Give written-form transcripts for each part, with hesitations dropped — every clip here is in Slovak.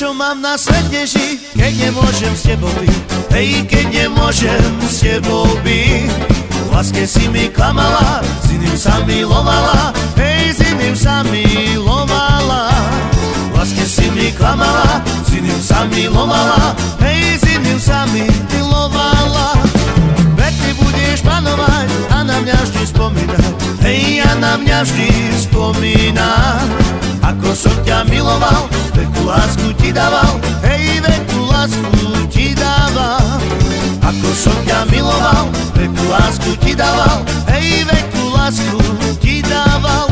čo mám na svete žiť, keď nemôžem s tebou byť? Hej, keď nemôžem s tebou byť. V láske si mi klamala, s iným sa milovala. Hej, s iným sa milovala. V láske si mi klamala, s iným sa milovala. Hej, s iným sa milovala. Veď ty budeš panovať a na mňa vždy spomínať. Hej, a na mňa vždy spomínať. Ako som ťa miloval, veľkú lásku ti dával. Hej, veľkú lásku ti dával. Ako som ťa miloval, veľkú lásku ti dával. Hej, veľkú lásku ti dával.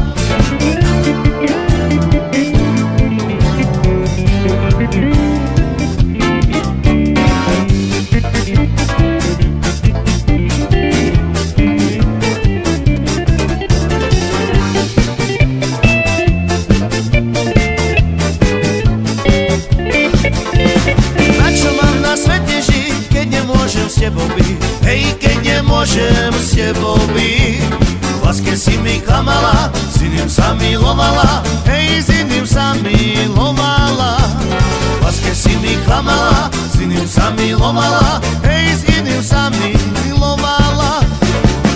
Hej, keď nemôžem s tebou byť. V láske si mi klamala, s iným sa milovala. Hej, s iným sa milovala. V láske si mi klamala, s iným sa milovala. Hej, s iným sa milovala.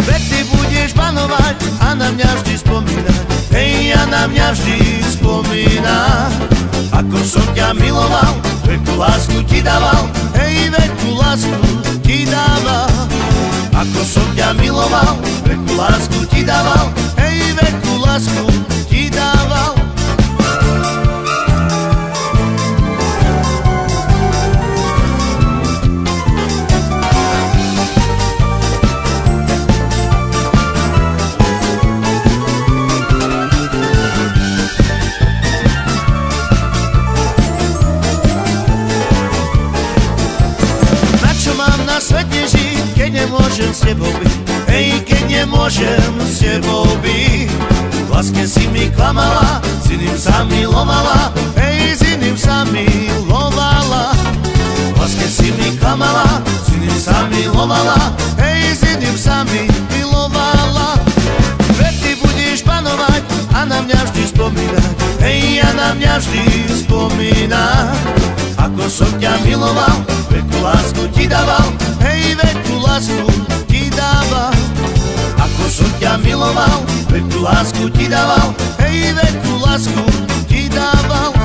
Veď ty budeš panovať a na mňa vždy spomínať. Hej, a na mňa vždy spomínať. Ako som ťa miloval, veľkú lásku ti dával. Hej, veľkú lásku ti dával. Ako som ťa miloval, veľkú lásku ti dával. Hej, veľkú lásku ti dával. Svete žiť, keď nemôžem s tebou byť. Hej, keď nemôžem s tebou byť. V láske si mi klamala, s iným sa milovala. Hej, s iným sa milovala. V láske si mi klamala, s iným sa milovala. Hej, s iným sa milovala. Veď ty budeš panovať a na mňa vždy spomínať. Hej, a na mňa vždy spomínať. Ako som ťa miloval, veľkú lásku ti dával. Hej, veľkú lásku ti dával. Ako som ťa miloval, veľkú lásku ti dával. Hej, veľkú lásku ti dával.